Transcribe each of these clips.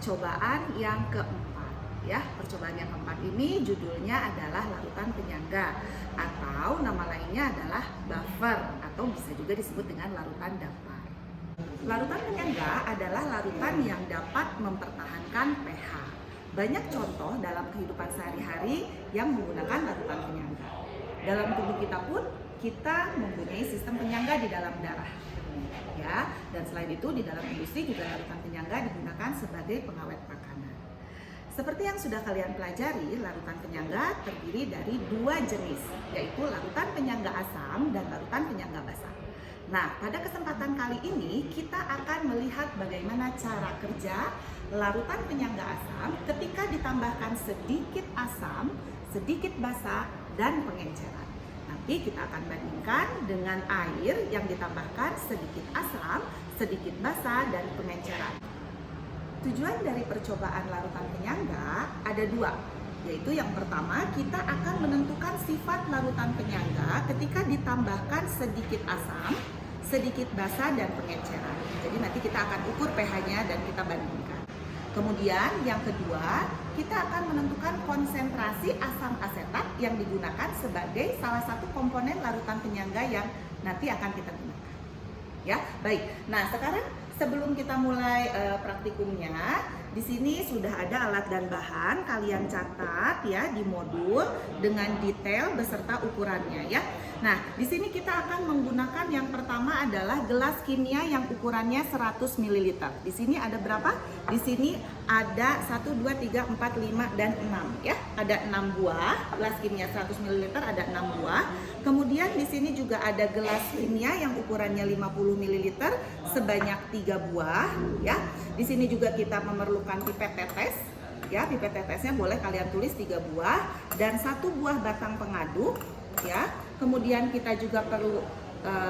percobaan yang keempat ya. Percobaan yang keempat ini judulnya adalah larutan penyangga atau nama lainnya adalah buffer atau bisa juga disebut dengan larutan dampar. Larutan penyangga adalah larutan yang dapat mempertahankan pH. Banyak contoh dalam kehidupan sehari-hari yang menggunakan larutan penyangga. Dalam tubuh kita pun kita mempunyai sistem penyangga di dalam darah. Ya, dan selain itu di dalam industri juga larutan penyangga digunakan sebagai pengawet makanan. Seperti yang sudah kalian pelajari, larutan penyangga terdiri dari dua jenis, yaitu larutan penyangga asam dan larutan penyangga basa. Nah, pada kesempatan kali ini kita akan melihat bagaimana cara kerja larutan penyangga asam ketika ditambahkan sedikit asam, sedikit basa, dan pengenceran. Nanti kita akan bandingkan dengan air yang ditambahkan sedikit asam, sedikit basa, dan pengenceran. Tujuan dari percobaan larutan penyangga ada dua, yaitu yang pertama kita akan menentukan sifat larutan penyangga ketika ditambahkan sedikit asam, sedikit basa, dan pengenceran. Jadi nanti kita akan ukur pH-nya dan kita bandingkan. Kemudian yang kedua, kita akan menentukan konsentrasi asam asetat yang digunakan sebagai salah satu komponen larutan penyangga yang nanti akan kita gunakan. Ya, baik. Nah, sekarang sebelum kita mulai praktikumnya, di sini sudah ada alat dan bahan, kalian catat ya di modul dengan detail beserta ukurannya ya. Nah, di sini kita akan menggunakan yang pertama adalah gelas kimia yang ukurannya 100 ml. Di sini ada berapa? Di sini ada 1, 2, 3, 4, 5, dan 6 ya. Ada 6 buah, gelas kimia 100 ml ada 6 buah. Kemudian di sini juga ada gelas kimia yang ukurannya 50 ml sebanyak 3 buah ya. Di sini juga kita memerlukan pipet tetes. Ya, pipet tetesnya boleh kalian tulis 3 buah dan 1 buah batang pengaduk ya. Kemudian kita juga perlu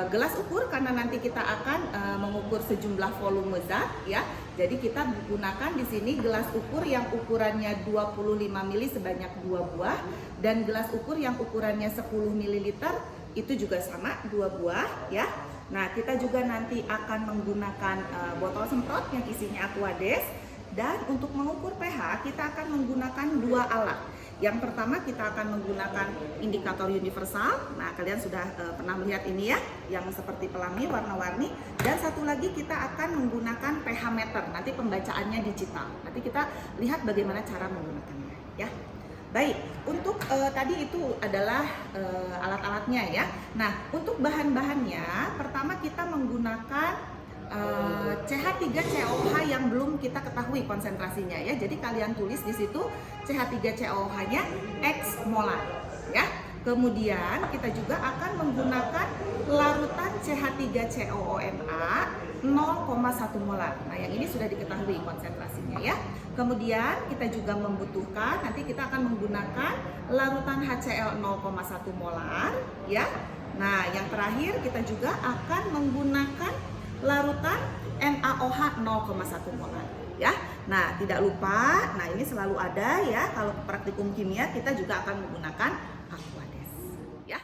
gelas ukur karena nanti kita akan mengukur sejumlah volume zat ya. Jadi kita gunakan di sini gelas ukur yang ukurannya 25 ml sebanyak 2 buah dan gelas ukur yang ukurannya 10 ml itu juga sama 2 buah ya. Nah, kita juga nanti akan menggunakan botol semprot yang isinya Aquades. Dan untuk mengukur pH kita akan menggunakan 2 alat. Yang pertama kita akan menggunakan indikator universal. Nah, kalian sudah pernah melihat ini ya, yang seperti pelangi warna-warni. Dan satu lagi kita akan menggunakan pH meter. Nanti pembacaannya digital. Nanti kita lihat bagaimana cara menggunakannya ya. Baik, untuk tadi itu adalah alat-alatnya ya. Nah, untuk bahan-bahannya pertama kita menggunakan CH3COH yang belum kita ketahui konsentrasinya ya. Jadi kalian tulis di situ CH3COH-nya X molar ya. Kemudian kita juga akan menggunakan larutan CH3COONA 0,1 molar. Nah, yang ini sudah diketahui konsentrasinya ya. Kemudian kita juga membutuhkan, nanti kita akan menggunakan larutan HCl 0,1 molar ya. Nah, yang terakhir kita juga akan menggunakan larutan NaOH 0,1 molar ya. Nah, tidak lupa, nah ini selalu ada ya, kalau praktikum kimia kita juga akan menggunakan Aquades ya.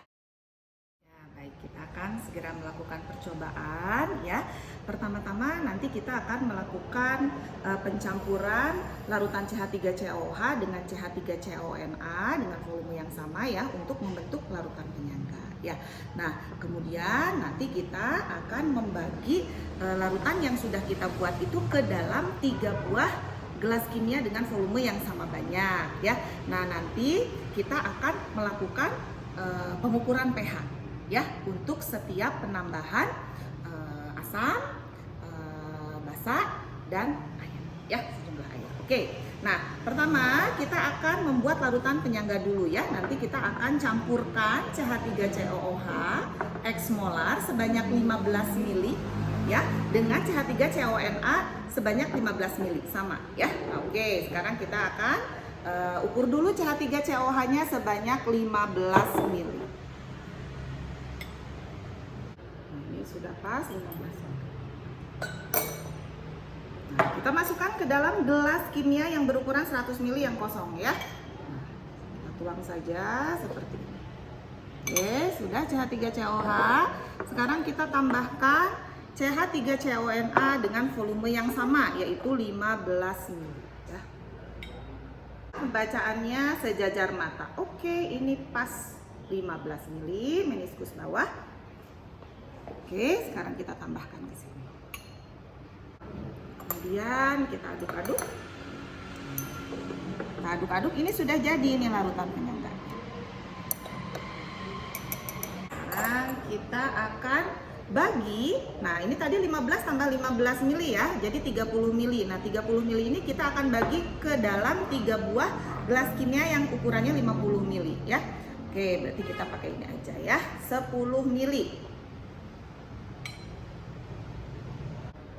Ya, baik, kita akan segera melakukan percobaan ya. Pertama-tama nanti kita akan melakukan pencampuran larutan CH3COH dengan CH3CONA dengan volume yang sama ya untuk membentuk larutan penyangga ya. Nah, kemudian nanti kita akan membagi larutan yang sudah kita buat itu ke dalam 3 buah gelas kimia dengan volume yang sama banyak ya. Nah, nanti kita akan melakukan pengukuran pH ya untuk setiap penambahan asam, basa, dan air ya, sejumlah air. Oke. Nah, pertama kita akan membuat larutan penyangga dulu ya. Nanti kita akan campurkan CH3COOH X molar sebanyak 15 ml ya dengan CH3CONA sebanyak 15 ml sama ya. Oke, sekarang kita akan ukur dulu CH3COOH-nya sebanyak 15 ml. Nah, ini sudah pas 15 ml. Nah, kita masukkan ke dalam gelas kimia yang berukuran 100 ml yang kosong ya. Nah, kita tuang saja seperti ini. Oke, sudah CH3COH. Sekarang kita tambahkan CH3CONA dengan volume yang sama, yaitu 15 ml. Ya. Pembacaannya sejajar mata. Oke, ini pas 15 ml, meniskus bawah. Oke, sekarang kita tambahkan ke sini. Kemudian kita aduk-aduk. Kita aduk-aduk, ini sudah jadi ini larutan penyangga. Sekarang kita akan bagi, nah ini tadi 15 tambah 15 mili ya, jadi 30 mili. Nah 30 mili ini kita akan bagi ke dalam 3 buah gelas kimia yang ukurannya 50 mili ya. Oke, berarti kita pakai ini aja ya, 10 mili.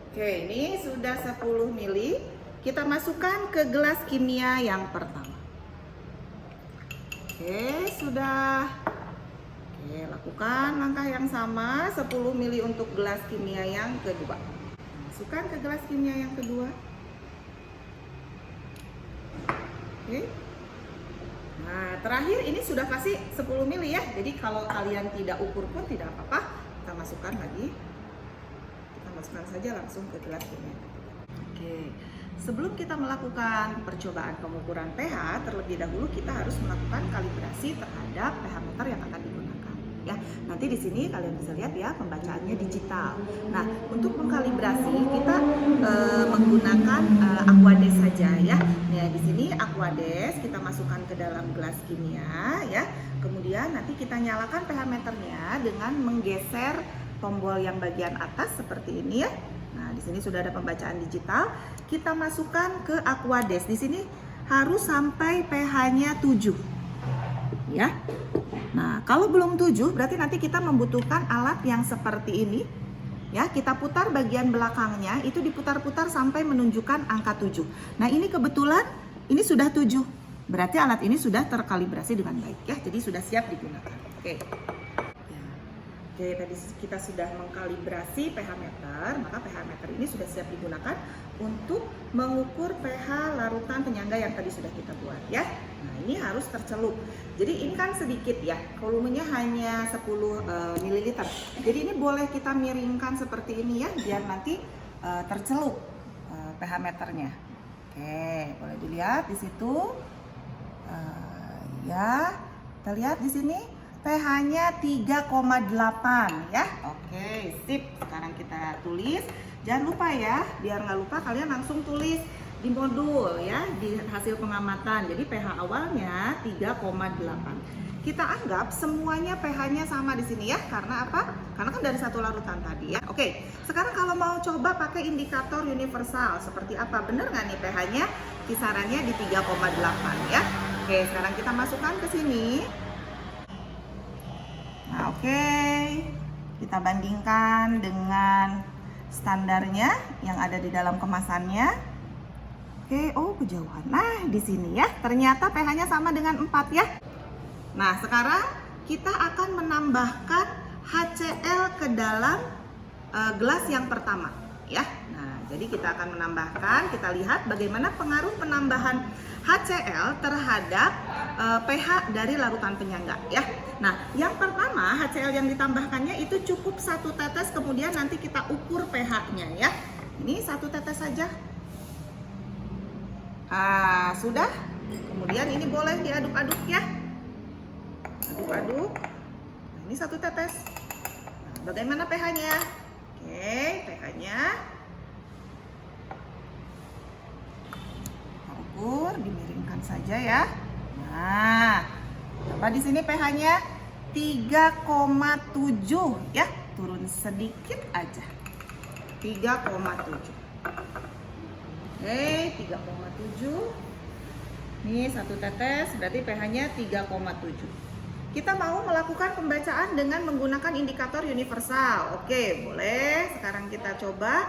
Oke, ini sudah 10 mili. Kita masukkan ke gelas kimia yang pertama. Oke, sudah. Oke, lakukan langkah yang sama, 10 mili untuk gelas kimia yang kedua. Masukkan ke gelas kimia yang kedua. Oke. Nah, terakhir ini sudah kasih 10 mili ya. Jadi kalau kalian tidak ukur pun tidak apa-apa. Kita masukkan lagi. Kita masukkan saja langsung ke gelas kimia. Oke. Sebelum kita melakukan percobaan pengukuran pH, terlebih dahulu kita harus melakukan kalibrasi terhadap pH meter yang akan digunakan. Ya, nanti di sini kalian bisa lihat ya pembacaannya digital. Nah, untuk mengkalibrasi kita menggunakan Aquades saja ya. Nah, di sini Aquades kita masukkan ke dalam gelas kimia ya. Kemudian nanti kita nyalakan pH meternya dengan menggeser tombol yang bagian atas seperti ini ya. Nah, di sini sudah ada pembacaan digital. Kita masukkan ke Aquades. Di sini harus sampai pH-nya 7. Ya. Nah, kalau belum 7 berarti nanti kita membutuhkan alat yang seperti ini. Ya, kita putar bagian belakangnya, itu diputar-putar sampai menunjukkan angka 7. Nah, ini kebetulan ini sudah 7. Berarti alat ini sudah terkalibrasi dengan baik ya. Jadi sudah siap digunakan. Oke. Oke, tadi kita sudah mengkalibrasi pH meter, maka pH meter ini sudah siap digunakan untuk mengukur pH larutan penyangga yang tadi sudah kita buat ya. Nah, ini harus tercelup. Jadi ini kan sedikit ya, volumenya hanya 10 ml. Jadi ini boleh kita miringkan seperti ini ya, biar nanti tercelup pH meternya. Oke, boleh dilihat di situ. Ya, kita lihat di sini. pH-nya 3,8 ya. Oke, sip. Sekarang kita tulis. Jangan lupa ya, biar nggak lupa kalian langsung tulis di modul ya, di hasil pengamatan. Jadi pH awalnya 3,8. Kita anggap semuanya pH-nya sama di sini ya. Karena apa? Karena kan dari satu larutan tadi ya. Oke, sekarang kalau mau coba pakai indikator universal seperti apa? Bener nggak nih pH-nya kisarannya di 3,8 ya. Oke, sekarang kita masukkan ke sini. Nah, oke, kita bandingkan dengan standarnya yang ada di dalam kemasannya. Oke, oh kejauhan. Nah, di sini ya, ternyata pH-nya sama dengan 4 ya. Nah, sekarang kita akan menambahkan HCl ke dalam gelas yang pertama ya. Nah, jadi kita akan menambahkan, kita lihat bagaimana pengaruh penambahan HCl terhadap pH dari larutan penyangga ya. Nah, yang pertama HCl yang ditambahkannya itu cukup 1 tetes, kemudian nanti kita ukur pH-nya ya. Ini 1 tetes saja. Sudah. Kemudian ini boleh diaduk-aduk ya. Aduk-aduk. Nah, ini 1 tetes. Nah, bagaimana pH-nya? Oke, pH-nya kita ukur, dimiringkan saja ya. Nah, apa di sini pH-nya 3,7 ya, turun sedikit aja. 3,7. Oke, 3,7. Ini 1 tetes, berarti pH-nya 3,7. Kita mau melakukan pembacaan dengan menggunakan indikator universal. Oke, boleh. Sekarang kita coba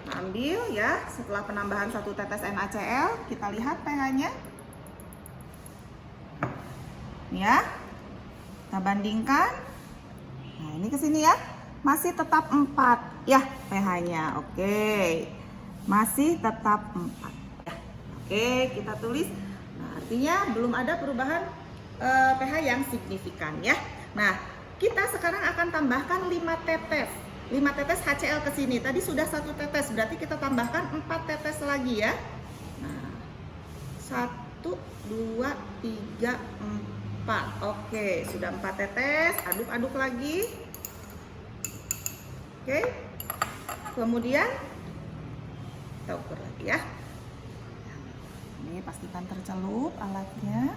ambil ya, setelah penambahan 1 tetes NaCl, kita lihat pH-nya. Ya, kita bandingkan. Nah, ini ke sini ya, masih tetap 4 ya pH-nya. Oke, masih tetap 4 ya. Oke, kita tulis. Nah, artinya belum ada perubahan pH yang signifikan ya. Nah, kita sekarang akan tambahkan 5 tetes 5 tetes HCl ke sini. Tadi sudah 1 tetes, berarti kita tambahkan 4 tetes lagi ya. Nah, 1, 2, 3, 4. Oke, sudah 4 tetes. Aduk-aduk lagi. Oke. Kemudian kita ukur lagi ya. Ini pastikan tercelup alatnya.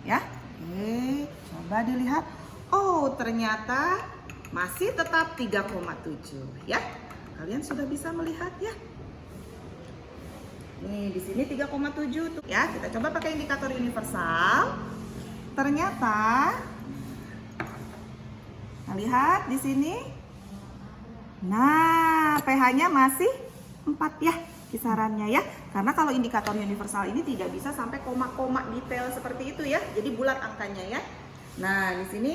Ya. Oke, coba dilihat. Oh, ternyata masih tetap 3,7 ya. Kalian sudah bisa melihat ya. Nih, di sini 3,7 tuh ya. Kita coba pakai indikator universal. Ternyata nah, lihat di sini. Nah, pH-nya masih 4 ya kisarannya ya. Karena kalau indikator universal ini tidak bisa sampai koma-koma detail seperti itu ya. Jadi bulat angkanya ya. Nah, di sini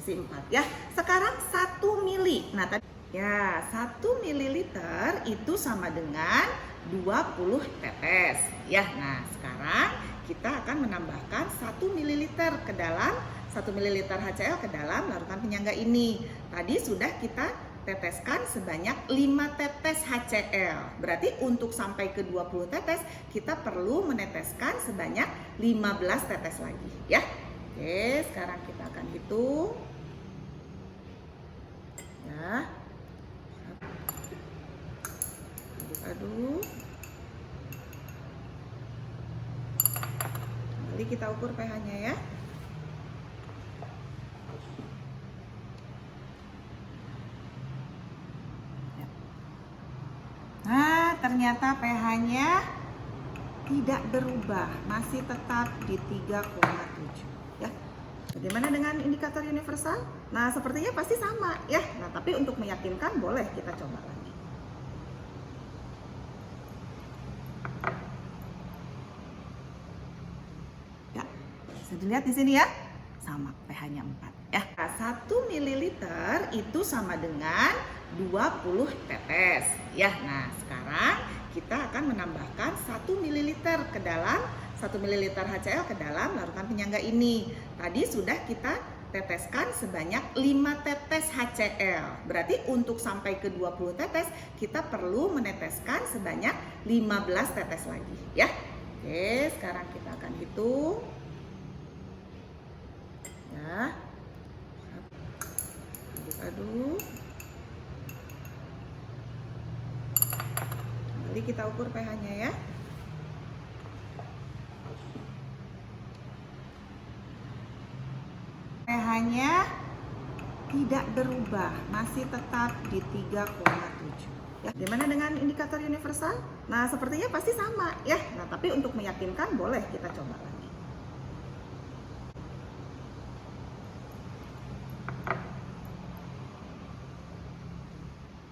4 ya. Sekarang 1 mili. Nah, tadi ya 1 mililiter itu sama dengan 20 tetes ya. Nah, sekarang kita akan menambahkan 1 mililiter ke dalam 1 mililiter HCl ke dalam larutan penyangga ini. Tadi sudah kita teteskan sebanyak 5 tetes HCl. Berarti untuk sampai ke 20 tetes kita perlu meneteskan sebanyak 15 tetes lagi ya. Oke, sekarang kita akan hitung. Ya. Aduk-aduk. Kembali kita ukur pH-nya ya. Nah, ternyata pH-nya tidak berubah, masih tetap di 3,7 ya. Bagaimana dengan indikator universal? Nah, sepertinya pasti sama ya. Nah, tapi untuk meyakinkan boleh kita coba lagi. Ya, bisa dilihat di sini ya. Sama, pH-nya 4 ya. 1 mililiter itu sama dengan 20 tetes ya. Nah, sekarang kita akan menambahkan 1 mililiter ke dalam 1 mililiter HCl ke dalam larutan penyangga ini. Tadi sudah kita teteskan sebanyak 5 tetes HCl. Berarti untuk sampai ke 20 tetes kita perlu meneteskan sebanyak 15 tetes lagi ya. Oke, sekarang kita akan hitung. Ya. Aduk-aduk. Kembali kita ukur pH-nya ya. pH-nya tidak berubah, masih tetap di 3,7 ya. Gimana dengan indikator universal? Nah, sepertinya pasti sama ya. Nah, tapi untuk meyakinkan boleh kita coba lagi.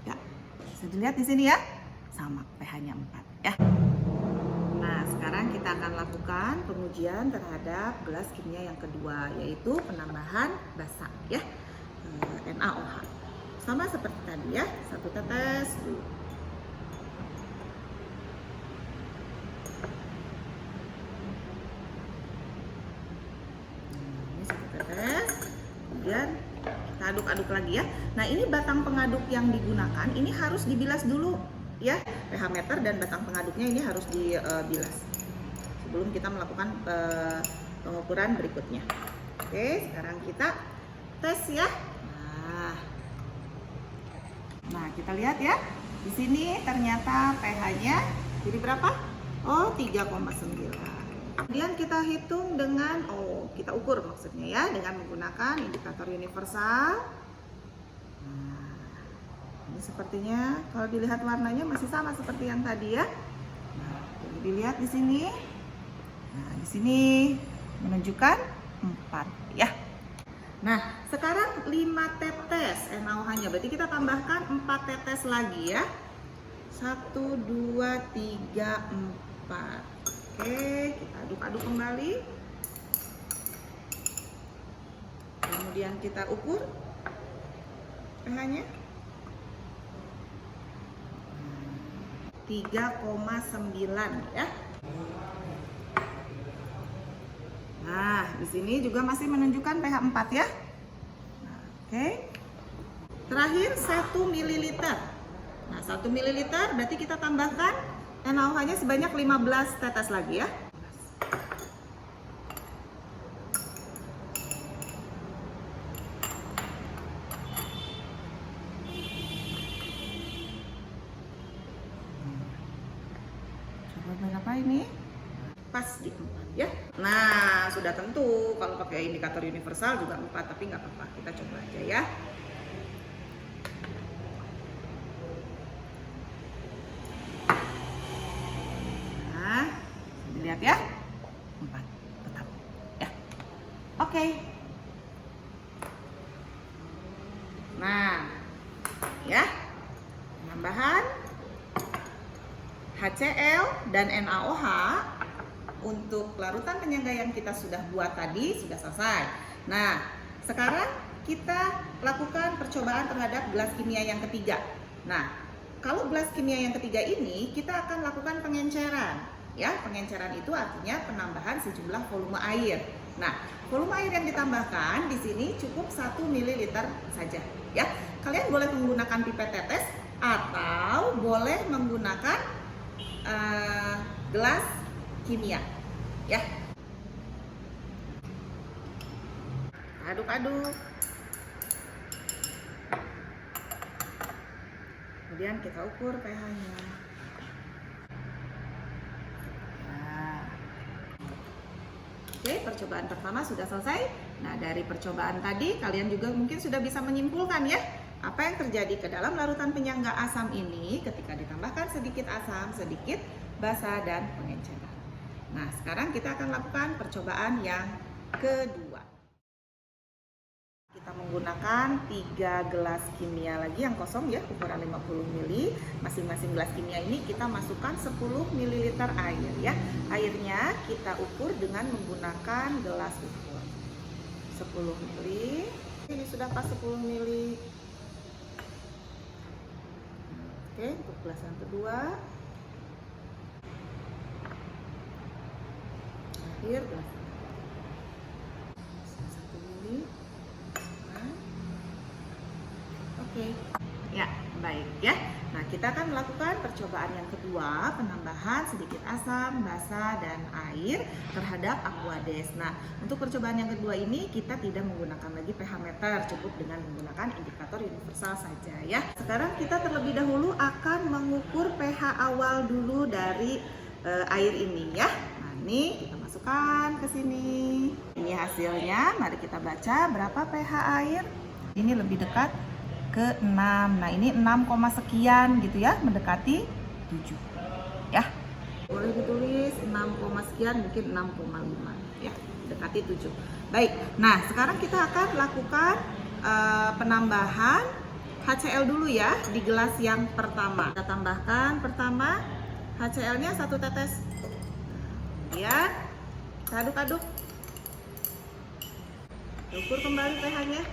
Ya, bisa dilihat di sini ya. Sama, pH-nya 4 ya. Nah, sekarang kita akan lakukan pengujian terhadap gelas kimia yang kedua, yaitu penambahan basa ya, NaOH. Sama seperti tadi ya, 1 tetes dulu. Ini 1 tetes, kemudian kita aduk-aduk lagi ya. Nah, ini batang pengaduk yang digunakan ini harus dibilas dulu ya. pH meter dan batang pengaduknya ini harus dibilas sebelum kita melakukan pengukuran berikutnya. Oke, sekarang kita tes ya. Nah, kita lihat ya. Di sini ternyata pH-nya jadi berapa? Oh, 3,9. Kemudian kita hitung dengan kita ukur maksudnya ya dengan menggunakan indikator universal. Ini sepertinya kalau dilihat warnanya masih sama seperti yang tadi ya. Nah, dilihat di sini. Nah, di sini menunjukkan 4 ya. Nah, sekarang 5 tetes NaOH-nya. Berarti kita tambahkan 4 tetes lagi ya. 1, 2, 3, 4. Oke, kita aduk-aduk kembali. Kemudian kita ukur pH-nya. 3,9 ya. Nah, di sini juga masih menunjukkan pH 4 ya. Nah, oke. Terakhir 1 ml. Nah, 1 ml berarti kita tambahkan NaOH-nya sebanyak 15 tetes lagi ya. Coba berapa ini? Pas di 4 ya. Nah, sudah tentu kalau pakai indikator universal juga 4, tapi nggak apa-apa, kita coba aja ya. Nah, lihat ya, 4 tetap ya. Oke. Nah, ya, penambahan HCl dan NaOH untuk larutan penyangga yang kita sudah buat tadi sudah selesai. Nah, sekarang kita lakukan percobaan terhadap gelas kimia yang ketiga. Nah, kalau gelas kimia yang ketiga ini kita akan lakukan pengenceran. Ya, pengenceran itu artinya penambahan sejumlah volume air. Nah, volume air yang ditambahkan di sini cukup 1 ml saja. Ya, kalian boleh menggunakan pipet tetes atau boleh menggunakan gelas kimia ya. Aduk-aduk, kemudian kita ukur pH-nya. Nah. Oke, percobaan pertama sudah selesai. Nah, dari percobaan tadi kalian juga mungkin sudah bisa menyimpulkan ya apa yang terjadi ke dalam larutan penyangga asam ini ketika ditambahkan sedikit asam, sedikit basa, dan pengenceran. Nah, sekarang kita akan lakukan percobaan yang kedua. Kita menggunakan 3 gelas kimia lagi yang kosong ya, ukuran 50 ml. Masing-masing gelas kimia ini kita masukkan 10 ml air ya. Airnya kita ukur dengan menggunakan gelas ukur. 10 ml. Ini sudah pas 10 ml. Oke, untuk gelas yang kedua. Akhir gelas 1 ml. Oke, ya baik ya. Nah, kita akan melakukan percobaan yang kedua, penambahan sedikit asam, basa, dan air terhadap Aquades. Nah, untuk percobaan yang kedua ini kita tidak menggunakan lagi pH meter, cukup dengan menggunakan indikator universal saja ya. Sekarang kita terlebih dahulu akan mengukur pH awal dulu dari air ini ya. Nah, ini kita masukkan ke sini. Ini hasilnya, mari kita baca berapa pH air. Ini lebih dekat ke 6. Nah, ini 6, sekian gitu ya, mendekati 7 ya. Boleh ditulis 6, sekian, mungkin 6,5 ya, mendekati 7. Baik. Nah, sekarang kita akan lakukan penambahan HCl dulu ya di gelas yang pertama. Kita tambahkan pertama HCl-nya 1 tetes. Kemudian kita aduk-aduk. Ukur kembali pH-nya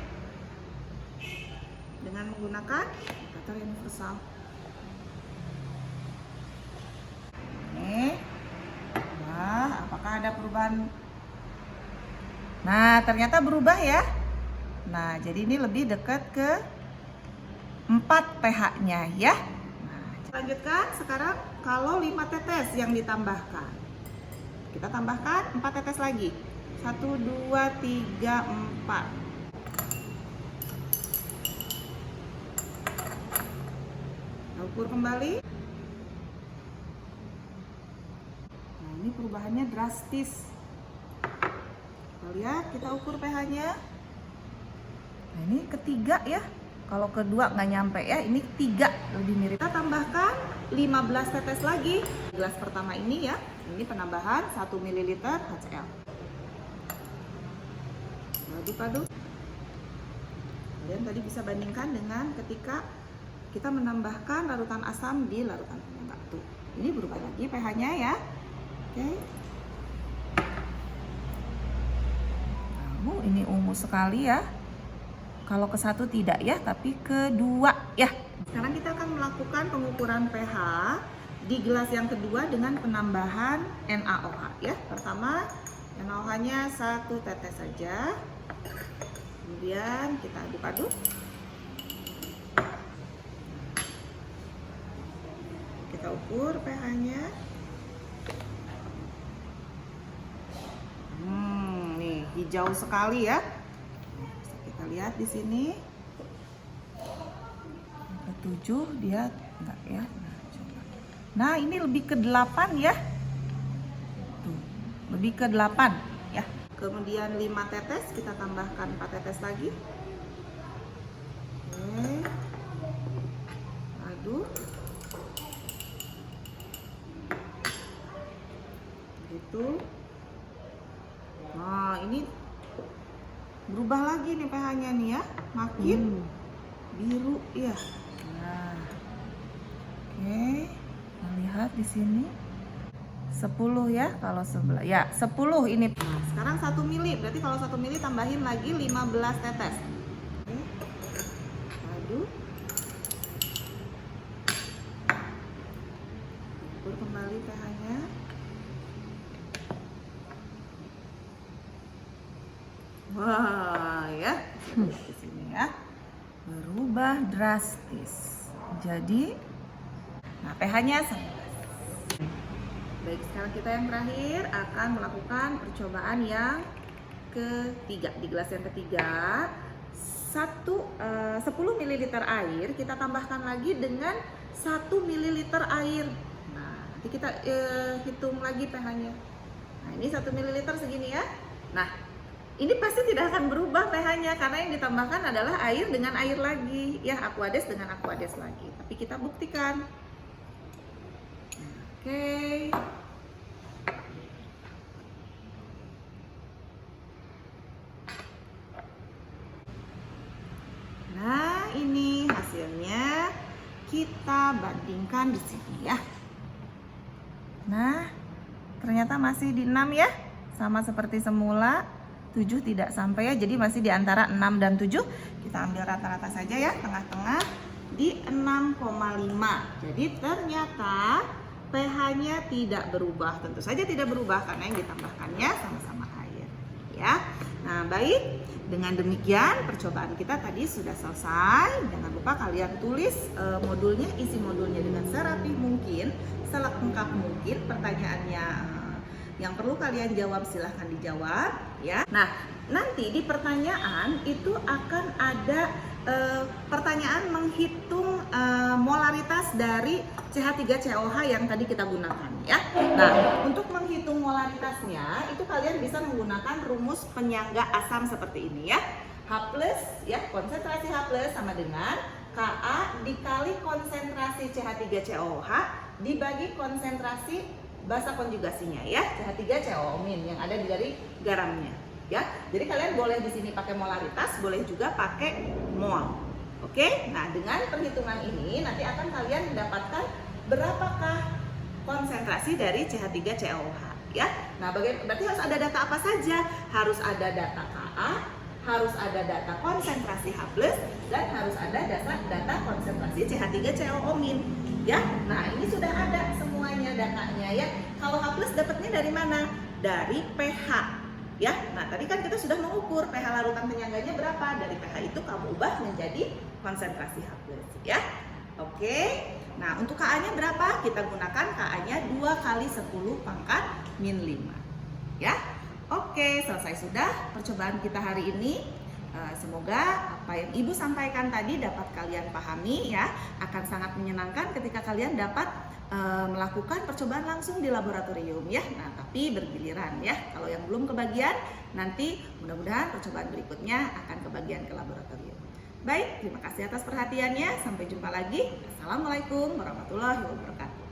dengan menggunakan indikator universal. Ini, nah, apakah ada perubahan? Nah, ternyata berubah ya. Nah, jadi ini lebih dekat ke 4 pH-nya ya. Nah, lanjutkan sekarang kalau 5 tetes yang ditambahkan. Kita tambahkan 4 tetes lagi. 1, 2, 3, 4. Ukur kembali. Nah, ini perubahannya drastis. Kita lihat, kita ukur pH-nya. Nah, ini ketiga ya. Kalau kedua nggak nyampe ya, ini 3 lebih mirip. Kita tambahkan 15 tetes lagi. Gelas pertama ini ya, ini penambahan 1 ml HCl. Aduk-aduk. Kalian tadi bisa bandingkan dengan ketika kita menambahkan larutan asam di larutan penyangga. Tuh, ini berubah lagi pH-nya ya. Oke. Nah, ini ungu sekali ya. Kalau ke 1 tidak ya, tapi ke 2 ya. Sekarang kita akan melakukan pengukuran pH di gelas yang kedua dengan penambahan NaOH ya. Pertama, NaOH-nya 1 tetes saja. Kemudian kita aduk-aduk. kita ukur pH-nya. Nih hijau sekali ya. Bisa kita lihat di sini. Ke 7 dia enggak ya. Nah, ini lebih ke 8 ya. Tuh, lebih ke 8 ya. Kemudian 5 tetes, kita tambahkan 4 tetes lagi. Oke. Aduk. Gitu. Nah, ini berubah lagi nih pH-nya nih ya. Makin biru ya. Nah. Oke. Lihat di sini 10 ya kalau sebelah ya 10 ini. Nah, sekarang 1 mili, berarti kalau 1 mili tambahin lagi 15 tetes. Oke. Aduk. Ukur kembali pH-nya. Wah ya, di sini ya berubah drastis. Jadi nah, pH-nya 11. Baik, sekarang kita yang terakhir akan melakukan percobaan yang ketiga. Di gelas yang ketiga, 10 ml air kita tambahkan lagi dengan 1 ml air. Nah, nanti kita hitung lagi pH-nya. Nah, ini 1 ml segini ya. Nah, ini pasti tidak akan berubah pH-nya karena yang ditambahkan adalah air dengan air lagi, ya, Aquades dengan Aquades lagi. Tapi kita buktikan. Oke. Nah, ini hasilnya. Kita bandingkan di sini ya. Nah, ternyata masih di 6 ya. Sama seperti semula. 7 tidak sampai ya, jadi masih di antara 6 dan 7. Kita ambil rata-rata saja ya, tengah-tengah di 6,5. Jadi ternyata pH-nya tidak berubah. Tentu saja tidak berubah karena yang ditambahkannya sama-sama air ya. Nah, baik. Dengan demikian percobaan kita tadi sudah selesai. Jangan lupa kalian tulis modulnya, isi modulnya dengan serapi mungkin, selengkap mungkin. Pertanyaannya yang perlu kalian jawab silahkan dijawab ya. Nah, nanti di pertanyaan itu akan ada pertanyaan menghitung molaritas dari CH3COH yang tadi kita gunakan ya. Nah, untuk menghitung molaritasnya itu kalian bisa menggunakan rumus penyangga asam seperti ini ya. H+ ya, konsentrasi H+ sama dengan Ka dikali konsentrasi CH3COH dibagi konsentrasi basa konjugasinya ya, CH3COO- yang ada dari garamnya ya. Jadi kalian boleh di sini pakai molaritas, boleh juga pakai mol. Oke, nah dengan perhitungan ini nanti akan kalian mendapatkan berapakah konsentrasi dari CH3COH ya. Nah, berarti harus ada data apa saja? Harus ada data Ka, harus ada data konsentrasi H+, dan harus ada data konsentrasi CH3COO- ya. Nah, ini sudah ada semuanya datanya ya. Kalau H+ dapatnya dari mana? Dari pH ya. Nah, tadi kan kita sudah mengukur pH larutan penyangganya berapa. Dari pH itu kamu ubah menjadi konsentrasi H+ ya. Oke. Nah, untuk Ka-nya berapa? Kita gunakan Ka-nya 2 kali 10 pangkat min 5 ya. Oke, selesai sudah percobaan kita hari ini. Semoga apa yang Ibu sampaikan tadi dapat kalian pahami ya. Akan sangat menyenangkan ketika kalian dapat melakukan percobaan langsung di laboratorium ya. Nah, tapi bergiliran ya. Kalau yang belum kebagian, nanti mudah-mudahan percobaan berikutnya akan kebagian ke laboratorium. Baik, terima kasih atas perhatiannya. Sampai jumpa lagi. Assalamualaikum warahmatullahi wabarakatuh.